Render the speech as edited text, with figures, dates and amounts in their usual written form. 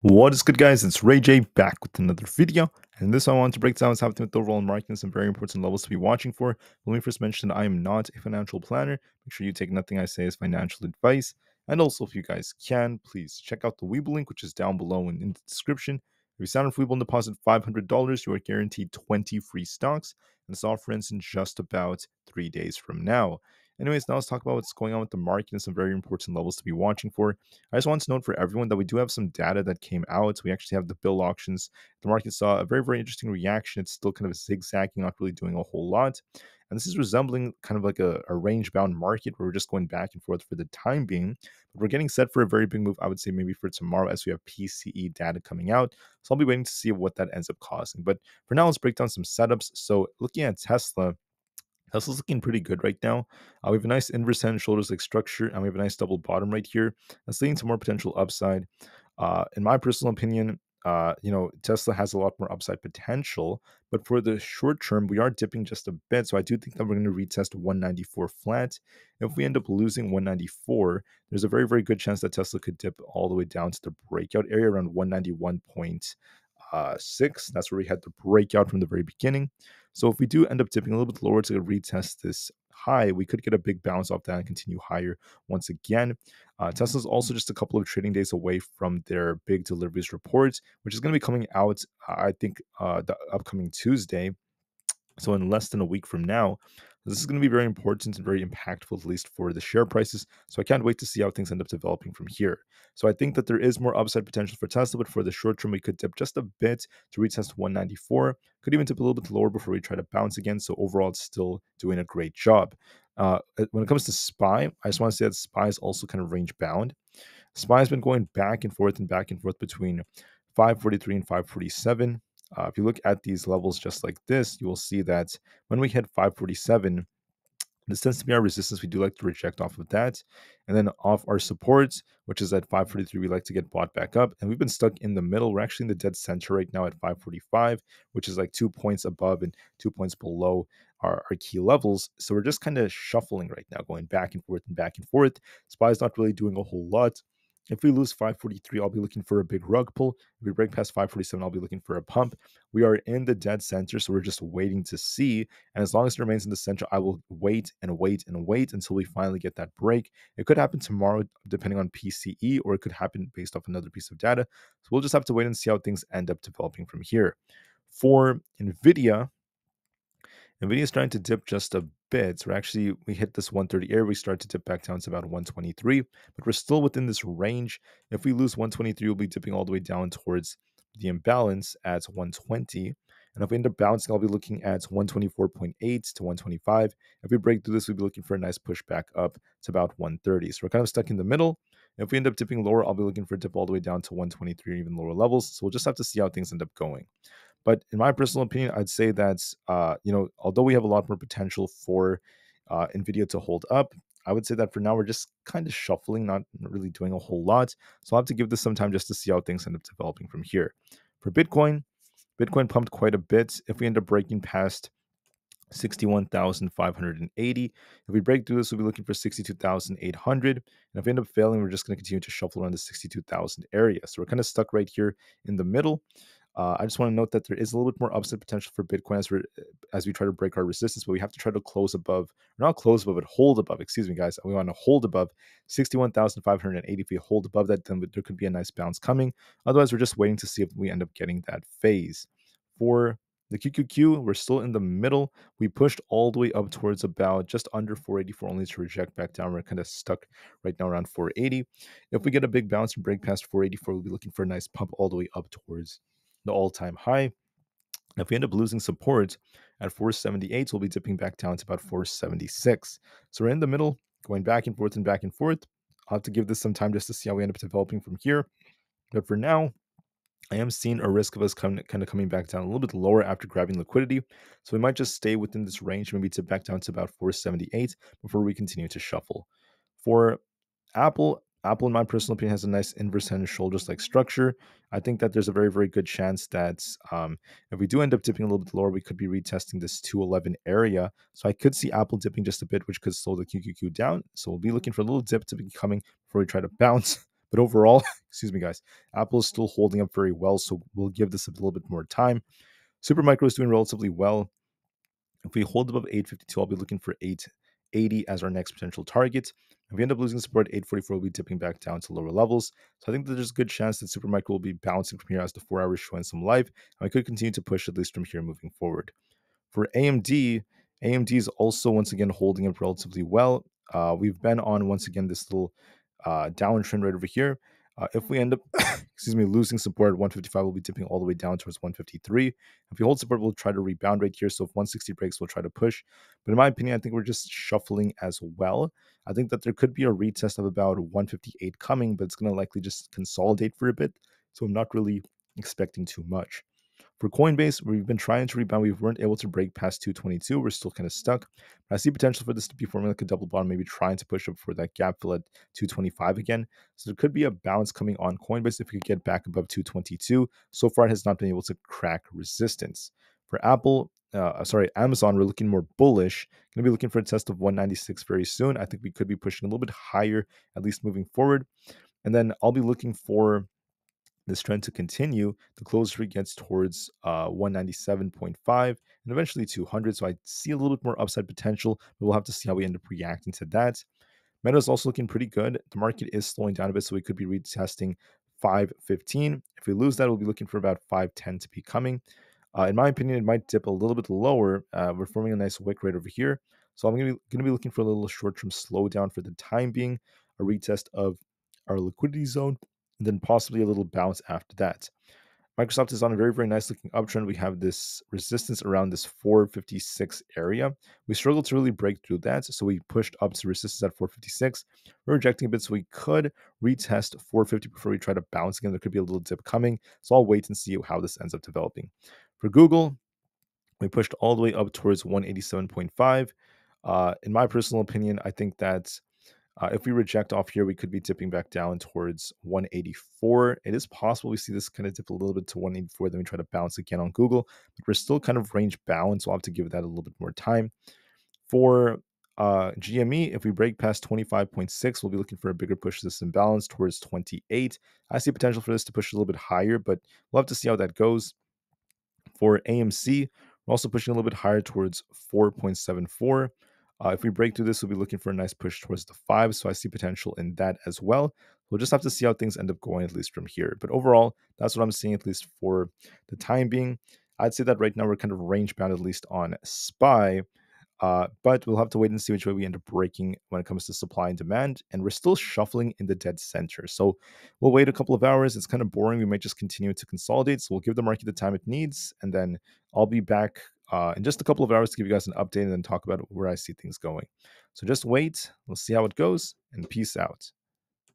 What is good, guys? It's Rey-Jay back with another video. And this I want to break down what's happening with the overall market and some very important levels to be watching for. Let me first mention that I am not a financial planner. Make sure you take nothing I say as financial advice. And also, if you guys can, please check out the Webull link, which is down below and in the description. If you sign up for Webull and deposit $500, you are guaranteed 20 free stocks. And this offer ends in just about 3 days from now. Anyways, now let's talk about what's going on with the market and some very important levels to be watching for. I just want to note for everyone that we do have some data that came out. We actually have the bill auctions. The market saw a very, very interesting reaction. It's still kind of zigzagging, not really doing a whole lot. And this is resembling kind of like a range bound market where we're just going back and forth for the time being. But we're getting set for a very big move, I would say maybe for tomorrow as we have PCE data coming out. So I'll be waiting to see what that ends up causing. But for now, let's break down some setups. So looking at Tesla's looking pretty good right now. We have a nice inverse head and shoulders like structure, and we have a nice double bottom right here. That's leading to more potential upside. In my personal opinion, Tesla has a lot more upside potential, but for the short term, we are dipping just a bit. So I do think that we're going to retest 194 flat. If we end up losing 194, there's a very, very good chance that Tesla could dip all the way down to the breakout area around 191.6. That's where we had the breakout from the very beginning. So if we do end up dipping a little bit lower to retest this high, we could get a big bounce off that and continue higher once again. Tesla's also just a couple of trading days away from their big deliveries report, which is going to be coming out, I think, the upcoming Tuesday. So in less than a week from now, this is going to be very important and very impactful, at least for the share prices. So I can't wait to see how things end up developing from here. So I think that there is more upside potential for Tesla, but for the short term, we could dip just a bit to retest 194. Could even dip a little bit lower before we try to bounce again. So overall, it's still doing a great job. When it comes to SPY, I just want to say that SPY is also kind of range bound. SPY has been going back and forth between 543 and 547. If you look at these levels just like this, you will see that when we hit 547, this tends to be our resistance. We do like to reject off of that. And then off our supports, which is at 543, we like to get bought back up. And we've been stuck in the middle. We're actually in the dead center right now at 545, which is like 2 points above and 2 points below our key levels. So we're just kind of shuffling right now, going back and forth and back and forth. SPY is not really doing a whole lot. If we lose 543, I'll be looking for a big rug pull. If we break past 547, I'll be looking for a pump. We are in the dead center, so we're just waiting to see. And as long as it remains in the center, I will wait and wait and wait until we finally get that break. It could happen tomorrow, depending on PCE, or it could happen based off another piece of data. So we'll just have to wait and see how things end up developing from here. For Nvda is starting to dip just a bit. So we hit this 130 area. We start to dip back down to about 123, but we're still within this range. If we lose 123, we'll be dipping all the way down towards the imbalance at 120. And if we end up bouncing, I'll be looking at 124.8 to 125. If we break through this, we'll be looking for a nice push back up to about 130. So we're kind of stuck in the middle. If we end up dipping lower, I'll be looking for a dip all the way down to 123 or even lower levels. So we'll just have to see how things end up going. But in my personal opinion, I'd say that although we have a lot more potential for Nvidia to hold up, I would say that for now we're just kind of shuffling, not really doing a whole lot. So I'll have to give this some time just to see how things end up developing from here. For Bitcoin pumped quite a bit. If we end up breaking past 61,580. If we break through this, we'll be looking for 62,800. And if we end up failing, we're just going to continue to shuffle around the 62,000 area. So we're kind of stuck right here in the middle. I just want to note that there is a little bit more upside potential for Bitcoin as we try to break our resistance, but we have to try to hold above. Excuse me, guys. We want to hold above 61,580. If we hold above that, then there could be a nice bounce coming. Otherwise, we're just waiting to see if we end up getting that phase. For the QQQ, we're still in the middle. We pushed all the way up towards about just under 484 only to reject back down. We're kind of stuck right now around 480. If we get a big bounce and break past 484, we'll be looking for a nice pump all the way up towards the all-time high. If we end up losing support at 478, we'll be dipping back down to about 476. So we're in the middle, going back and forth and back and forth. I'll have to give this some time just to see how we end up developing from here. But for now, I am seeing a risk of us kind of coming back down a little bit lower after grabbing liquidity. So we might just stay within this range, maybe tip back down to about 478 before we continue to shuffle. For Aapl, in my personal opinion, has a nice inverse head and shoulders like structure. I think that there's a very, very good chance that if we do end up dipping a little bit lower, we could be retesting this 211 area. So I could see Aapl dipping just a bit, which could slow the QQQ down. So we'll be looking for a little dip to be coming before we try to bounce. But overall, excuse me, guys, Apple is still holding up very well, so we'll give this a little bit more time. Supermicro is doing relatively well. If we hold above 852, I'll be looking for 880 as our next potential target. If we end up losing support, 844 will be dipping back down to lower levels. So I think that there's a good chance that Supermicro will be bouncing from here as the 4 hours showing some life. And I could continue to push at least from here moving forward. For AMD, AMD is also once again holding up relatively well. We've been on once again this little downtrend right over here. If we end up, excuse me, losing support at 155, we'll be dipping all the way down towards 153. If we hold support, we'll try to rebound right here. So if 160 breaks, we'll try to push. But in my opinion, I think we're just shuffling as well. I think that there could be a retest of about 158 coming, but it's going to likely just consolidate for a bit. So I'm not really expecting too much. For Coinbase, we've been trying to rebound. We weren't able to break past 222. We're still kind of stuck. I see potential for this to be forming like a double bottom, maybe trying to push up for that gap fill at 225 again. So there could be a bounce coming on Coinbase if we could get back above 222. So far, it has not been able to crack resistance. For Amazon, we're looking more bullish. Going to be looking for a test of 196 very soon. I think we could be pushing a little bit higher, at least moving forward. And then I'll be looking for this trend to continue the closer it gets towards 197.5 and eventually 200. So I see a little bit more upside potential, but we'll have to see how we end up reacting to that. Meta is also looking pretty good. The market is slowing down a bit, so we could be retesting 515. If we lose that, we'll be looking for about 510 to be coming. In my opinion, it might dip a little bit lower. We're forming a nice wick right over here. So I'm going to be looking for a little short-term slowdown for the time being, a retest of our liquidity zone, and then possibly a little bounce after that. Microsoft is on a very, very nice looking uptrend. We have this resistance around this 456 area. We struggled to really break through that, so we pushed up to resistance at 456. We're rejecting a bit, so we could retest 450 before we try to bounce again. There could be a little dip coming, so I'll wait and see how this ends up developing. For Google, we pushed all the way up towards 187.5. In my personal opinion, I think that if we reject off here, we could be dipping back down towards 184. It is possible we see this kind of dip a little bit to 184, then we try to bounce again on Google, but we're still kind of range bound, so I'll have to give that a little bit more time. For GME, if we break past 25.6, we'll be looking for a bigger push this imbalance towards 28. I see potential for this to push a little bit higher, but we'll have to see how that goes. For AMC, we're also pushing a little bit higher towards 4.74. If we break through this, we'll be looking for a nice push towards the 5, so I see potential in that as well. We'll just have to see how things end up going, at least from here. But overall, that's what I'm seeing, at least for the time being. I'd say that right now we're kind of range bound, at least on SPY. But we'll have to wait and see which way we end up breaking when it comes to supply and demand. And we're still shuffling in the dead center. So we'll wait a couple of hours. It's kind of boring. We might just continue to consolidate. So we'll give the market the time it needs. And then I'll be back in just a couple of hours to give you guys an update and then talk about where I see things going. So just wait. We'll see how it goes. And peace out.